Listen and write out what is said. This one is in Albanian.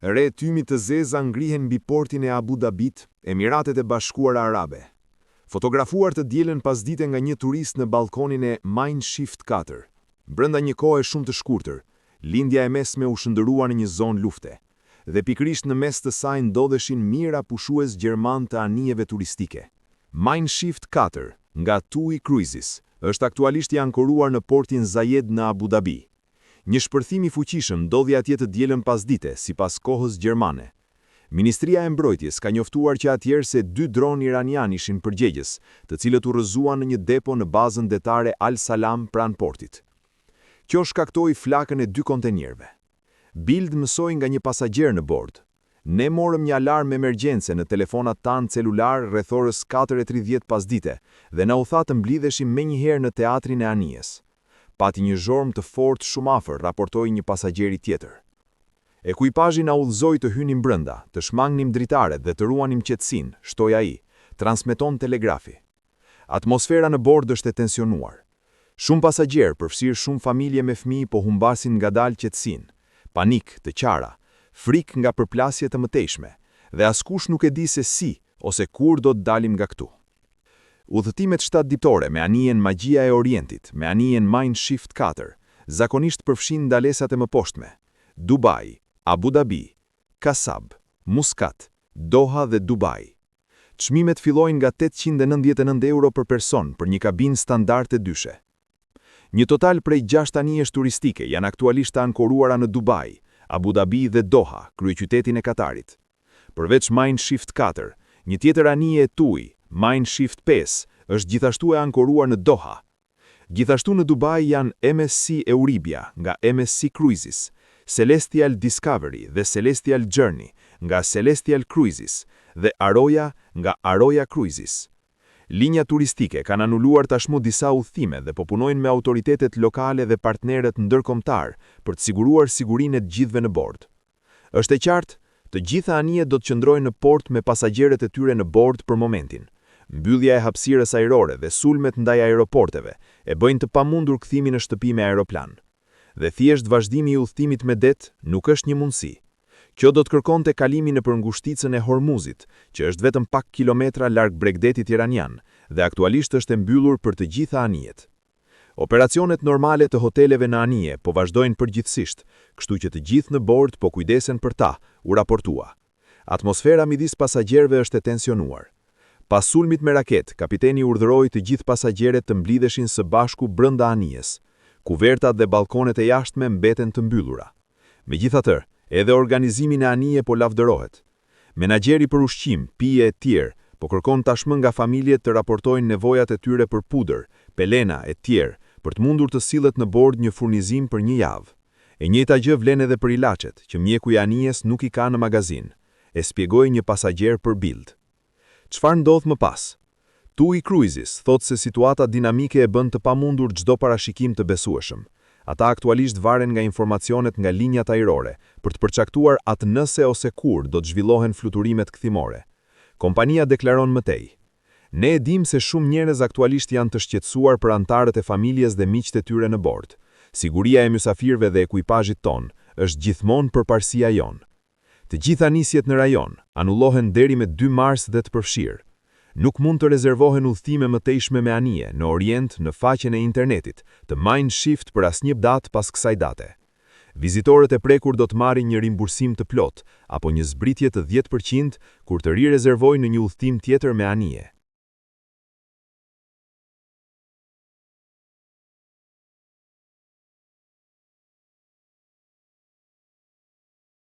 Re tymi të zeza ngrihen mbi portin e Abu Dhabit, Emiratet e Bashkuara Arabe. Fotografuar të dielën pasdite nga një turist në balkonin e Mein Shift 4. Brenda një kohe shumë të shkurtër, lindja e mesme u shndërua në një zonë lufte, dhe pikërisht në mes të saj ndodheshin mijëra pushues gjerman të anijeve turistike. Mein Shift 4, nga TUI Cruises, është aktualisht i ankoruar në portin Zayed në Abu Dhabi. Një shpërthim i fuqishëm ndodhi atje të dielën pasdite, sipas kohës gjermane. Ministria e Mbrojtjes ka njoftuar që atëherë se 2 dronë iranian ishin përgjegjës, të cilët u rrëzuan në një depo në bazën detare Al Salam pranë portit. Kjo shkaktoi flakën e 2 kontenjerëve. Bild mësoi nga një pasagjer në bord. Ne morëm një alarm emergjence në telefonat tanë celular rreth orës 4:30 pasdite dhe na u tha të mblidheshim menjëherë në teatrin e anijes. Pati një zhorm të fortë shumë afër, raportoi një pasagjer tjetër. Ekuipazhi na udhëzoi të hynim brenda, të shmangnim dritaret dhe të ruanim qetësinë, shtoi ai, transmeton telegrafi. Atmosfera në bord është e tensionuar. Shumë pasagjerë, përfshirë shumë familje me fëmijë, po humbasin ngadalë qetësinë, panik të qara, frikë nga përplasje të mëtejshme, dhe askush nuk e di se si ose kur do të dalim nga këtu. Udhëtimet shtatditore me anijen Magjia e Orientit, me anijen Mein Shift 4, zakonisht përfshin ndalesat e mëposhtme: Dubai, Abu Dhabi, Kasab, Muscat, Doha dhe Dubai. Çmimet fillojnë nga 899 euro për person për një kabinë standard e dyshe. Një total prej 6 anijesh turistike janë aktualisht të ankoruara në Dubai, Abu Dhabi dhe Doha, kryeqytetin e Katarit. Përveç Mein Shift 4, një tjetër anije e TUI, Mein Shift 5, është gjithashtu e ankoruar në Doha. Gjithashtu në Dubai janë MSC Euribia nga MSC Cruises, Celestial Discovery dhe Celestial Journey nga Celestial Cruises dhe Aroya nga Aroya Cruises. Linja turistike kanë anuluar tashmë disa udhëtime dhe po punojnë me autoritetet lokale dhe partnerët ndërkombëtar për të siguruar sigurinë e të gjithëve në bord. Është e qartë, të gjitha anijet do të qëndrojnë në port me pasagjerët e tyre në bord për momentin. Mbyllja e hapësirës ajrore dhe sulmet ndaj aeroporteve e bëjnë të pamundur kthimin në shtëpi me aeroplan. Dhe thjesht vazhdimi i udhëtimit me det nuk është një mundësi. Kjo do të kërkonte kalimin nëpër ngushticën e Hormuzit, që është vetëm pak kilometra larg Bregdetit iranian dhe aktualisht është e mbyllur për të gjitha anijet. Operacionet normale të hoteleve në anije po vazhdojnë përgjithsisht, kështu që të gjithë në bord po kujdesen për ta, u raportua. Atmosfera midis pasagjerëve është e tensionuar. Pas sulmit me raket, kapiteni urdhëroi të gjithë pasagjerët të mblidheshin së bashku brenda anijes. Kuvertat dhe balkonet e jashtme mbeten të mbyllura. Megjithatë, edhe organizimi në anije po lavdërohet. Menaxheri për ushqim, pije e tjerë po kërkon tashmë nga familjet të raportojnë nevojat e tyre për pudër, pelena e tjerë, për të mundur të sillet në bord një furnizim për një javë. E njëjta gjë vlen edhe për ilaçet, që mjeku i anijes nuk i ka në magazin, e shpjegoi një pasagjer për Bild. Çfarë ndodh më pas? TUI Cruises thotë se situata dinamike e bën të pamundur çdo parashikim të besueshëm. Ata aktualisht varen nga informacionet nga linjat ajrore për të përcaktuar atë nëse ose kur do të zhvillohen fluturimet kthimore. Kompania deklaron mëtej: "Ne e dim se shumë njerëz aktualisht janë të shqetësuar për antarët e familjes dhe miqtë e tyre në bord. Siguria e mysafirëve dhe ekuipazhit ton është gjithmonë përparësia jon. Të gjitha nisjet në rajon anullohen deri me 2 mars dhe të përfshirë. Nuk mund të rezervohen udhëtime mëtejshme me anije në Orient në faqen e internetit të Mein Shift për asnjë datë pas kësaj date. Vizitorët e prekur do të marrin një rimbursim të plot apo një zbritje të 10% kur të rirezervojnë në një udhëtim tjetër me anije.